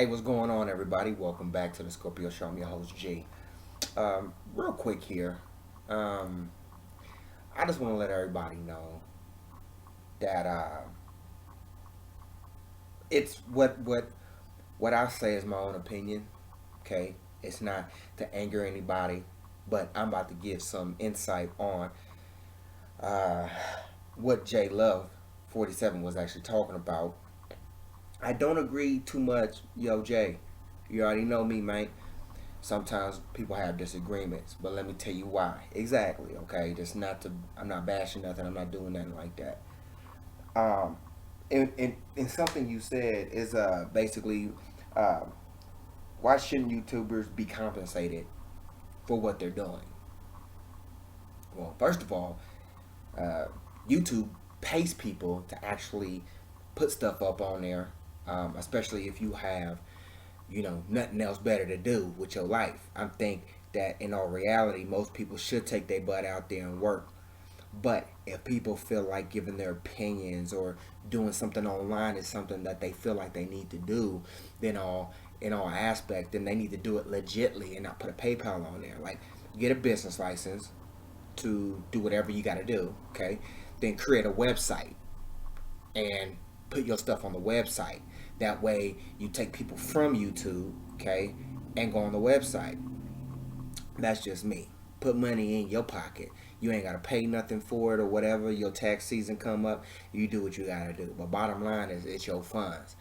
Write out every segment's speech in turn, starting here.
Hey, what's going on, everybody? Welcome back to the Scorpio Show. I'm your host, G. Real quick here, um, I just want to let everybody know that it's what I say is my own opinion. Okay, it's not to anger anybody, but I'm about to give some insight on uh, what J Love 47 was actually talking about. I don't agree too much, yo Jay. You already know me, man. Sometimes people have disagreements, but let me tell you why. Exactly, okay? Just not to, I'm not bashing nothing, I'm not doing nothing like that. Um, and something you said is basically, uh, why shouldn't YouTubers be compensated for what they're doing? Well, first of all, uh, YouTube pays people to actually put stuff up on there, especially if you have nothing else better to do with your life. I think that in all reality, most people should take their butt out there and work. But if people feel like giving their opinions or doing something online is something that they feel like they need to do, then all in all aspect, then they need to do it legitly and not put a PayPal on there. Like, get a business license to do whatever you got to do. Okay, then create a website and put your stuff on the website. That way, you take people from YouTube, okay, and go on the website. That's just me. Put money in your pocket. You ain't gotta pay nothing for it or whatever. Your tax season come up, you do what you gotta do. But bottom line is, it's your funds.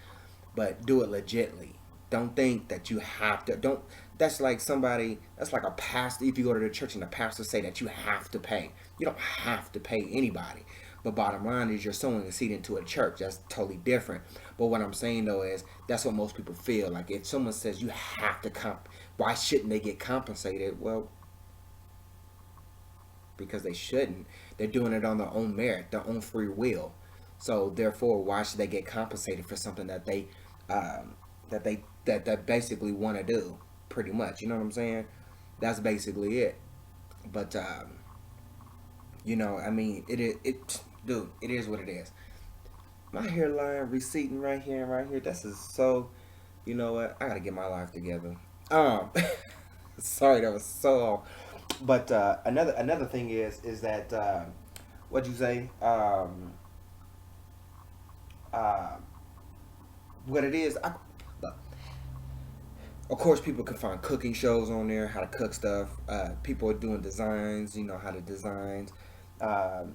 But do it legitly. Don't think that you have to. Don't. That's like somebody. That's like a pastor. If you go to the church and the pastor say that you have to pay, you don't have to pay anybody. But bottom line is, you're sowing a seed into a church. That's totally different. But what I'm saying though is, that's what most people feel. Like if someone says you have to why shouldn't they get compensated? Well, because they shouldn't. They're doing it on their own merit, their own free will. So therefore, why should they get compensated for something that that basically want to do? Pretty much, you know what I'm saying? That's basically it. But I mean, dude, it is what it is. My hairline receding right here and right here. This is so. You know what? I gotta get my life together. Um, sorry, that was so. But another thing is that what'd you say? Uh, what it is? Look, of course, people can find cooking shows on there, how to cook stuff. People are doing designs, how to design uh,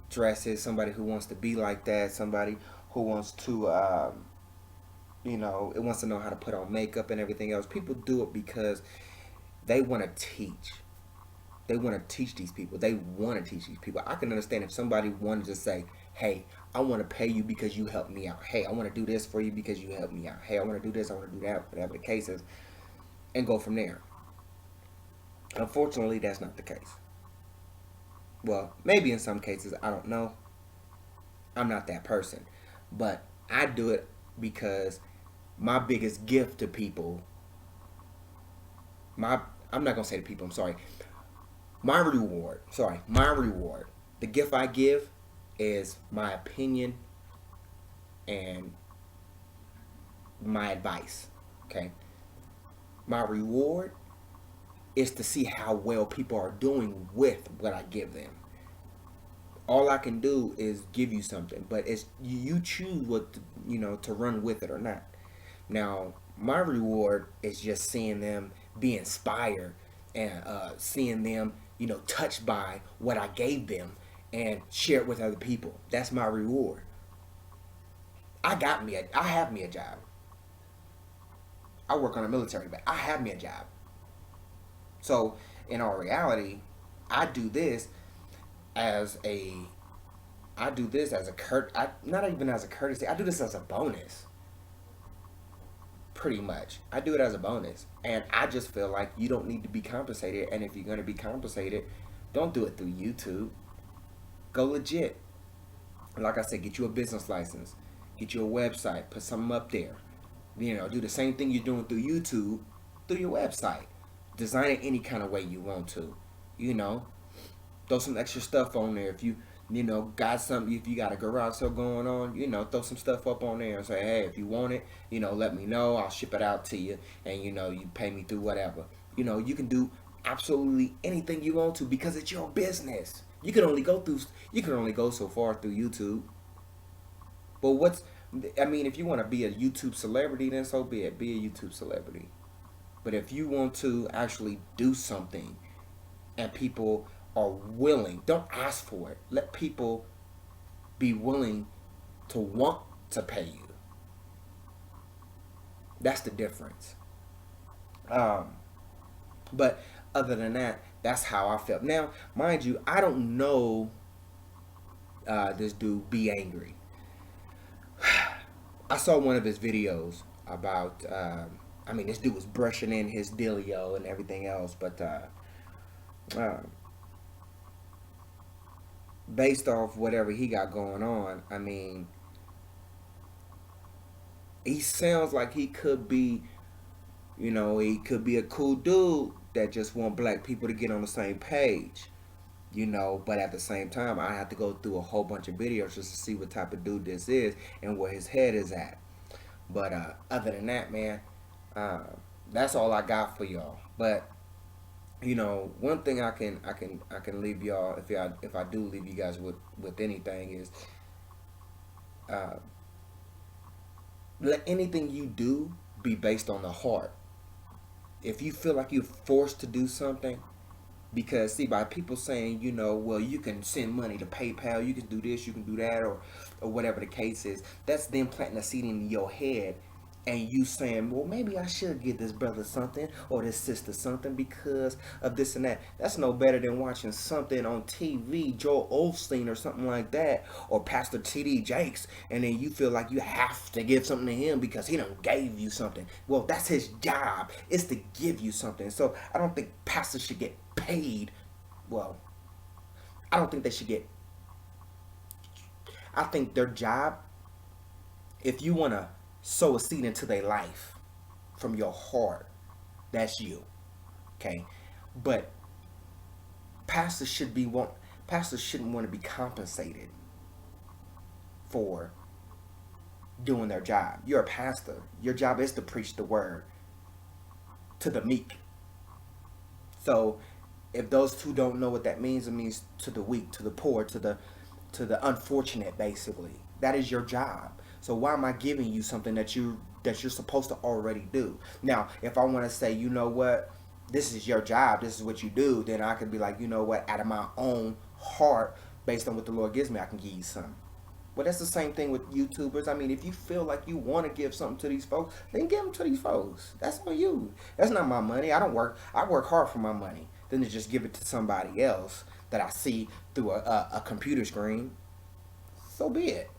dresses. Somebody who wants to be like that. Somebody who wants to, it wants to know how to put on makeup and everything else. People do it because they want to teach. They want to teach these people. They want to teach these people. I can understand if somebody wanted to say, "Hey, I want to pay you because you helped me out. Hey, I want to do this for you because you helped me out. Hey, I want to do this. I want to do that. Whatever the case is," and go from there. Unfortunately, that's not the case. Well, maybe in some cases, I don't know. I'm not that person, but I do it because my biggest gift to people, my I'm not gonna say to people. I'm sorry. My reward, the gift I give is my opinion and my advice. Okay. My reward is to see how well people are doing with what I give them. All I can do is give you something, but it's you choose what to run with it or not. Now, my reward is just seeing them be inspired and seeing them, touched by what I gave them and share it with other people. That's my reward. I have me a job. I work on a military base. I have me a job. So, in all reality, I do this as a I do this as a not even as a courtesy. I do this as a bonus. Pretty much. I do it as a bonus. And I just feel like you don't need to be compensated. And if you're going to be compensated, don't do it through YouTube. Go legit. Like I said, get you a business license, get you a website, put something up there. Do the same thing you're doing through YouTube through your website. Design it any kind of way you want to. You know, throw some extra stuff on there if you got something, if you got a garage sale going on, throw some stuff up on there and say, hey, if you want it, let me know. I'll ship it out to you, and you pay me through whatever. You can do absolutely anything you want to because it's your business. You can only go so far through YouTube. But if you want to be a YouTube celebrity, then so be it. Be a YouTube celebrity. But if you want to actually do something and people are willing, don't ask for it. Let people be willing to want to pay you. That's the difference. Um, but other than that, that's how I felt. Now, mind you, I don't know this dude Be Angry. I saw one of his videos about. This dude was brushing in his dealio and everything else, but uh, based off whatever he got going on, he sounds like he could be a cool dude that just want black people to get on the same page. But at the same time, I have to go through a whole bunch of videos just to see what type of dude this is and where his head is at. But other than that, man, uh, that's all I got for y'all. But one thing I can leave y'all, if I do leave you guys with anything, is uh, let anything you do be based on the heart. If you feel like you're forced to do something, because see, by people saying, well, you can send money to PayPal, you can do this, you can do that, or whatever the case is, that's them planting a seed in your head, and you saying, well, maybe I should give this brother something or this sister something because of this and that. That's no better than watching something on TV, Joel Osteen or something like that, or Pastor T.D. Jakes, and then you feel like you have to give something to him because he done gave you something. Well, that's his job, is to give you something. So I don't think pastors should get paid. Well, I don't think they should get. I think their job, if you want to sow a seed into their life from your heart, that's you. Okay, but pastors should be want pastors shouldn't want to be compensated for doing their job. You're a pastor. Your job is to preach the word to the meek. So if those two don't know what that means, it means to the weak, to the poor, to the unfortunate, basically. That is your job. So why am I giving you something that you're supposed to already do? Now, if I want to say, you know what, this is your job, this is what you do, then I could be like, you know what, out of my own heart, based on what the Lord gives me, I can give you something. But that's the same thing with YouTubers. If you feel like you want to give something to these folks, then give them to these folks. That's on you. That's not my money. I don't work. I work hard for my money. Then to just give it to somebody else that I see through a computer screen, so be it.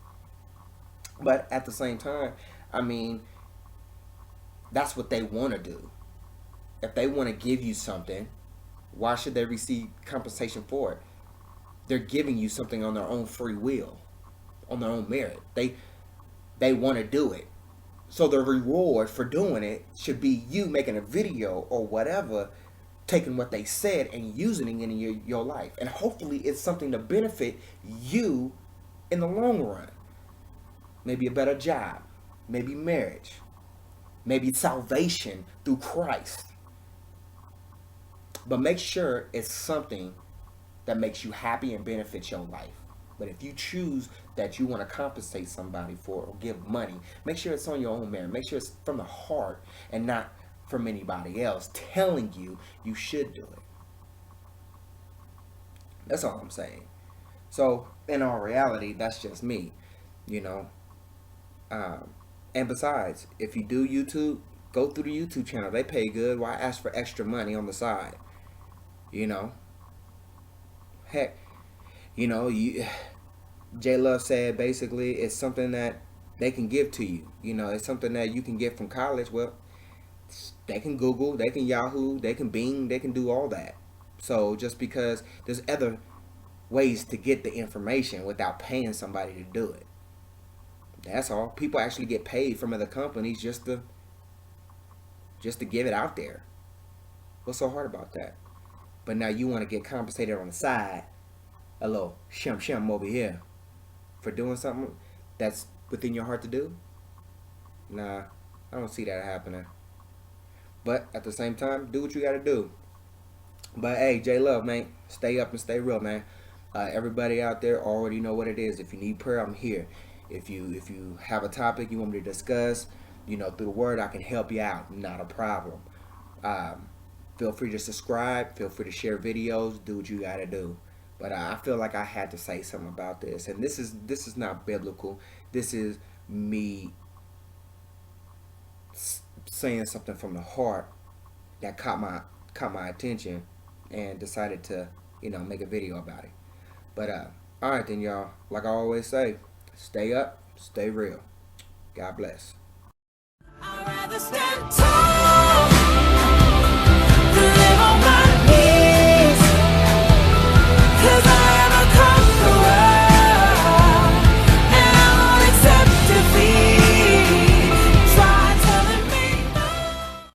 But at the same time, I mean, that's what they want to do. If they want to give you something, why should they receive compensation for it? They're giving you something on their own free will, on their own merit. They want to do it. So the reward for doing it should be you making a video or whatever, taking what they said and using it in your life. And hopefully it's something to benefit you in the long run. Maybe a better job, maybe marriage, maybe salvation through Christ. But make sure it's something that makes you happy and benefits your life. But if you choose that you want to compensate somebody for or give money, make sure it's on your own merit. Make sure it's from the heart and not from anybody else telling you you should do it. That's all I'm saying. So, in all reality, that's just me, you know. Um, and besides, if you do YouTube, go through the YouTube channel. They pay good. Why ask for extra money on the side? You know, heck, you J Love said basically it's something that they can give to you. It's something that you can get from college. Well, they can Google, they can Yahoo, they can Bing, they can do all that. So just because there's other ways to get the information without paying somebody to do it. That's all. People actually get paid from other companies just to give it out there. What's so hard about that? But now you want to get compensated on the side a little shum over here for doing something that's within your heart to do? Nah, I don't see that happening. But at the same time, do what you gotta do. But hey, J Love, man, stay up and stay real, man. Everybody out there already know what it is. If you need prayer, I'm here. If you have a topic you want me to discuss, through the word, I can help you out. Not a problem. Um, Feel free to subscribe. Feel free to share videos. Do what you gotta do. But I feel like I had to say something about this, and this is not biblical. This is me saying something from the heart that caught my attention, and decided to make a video about it. But all right then, y'all. Like I always say, stay up, stay real. God bless. I'd rather stand tall.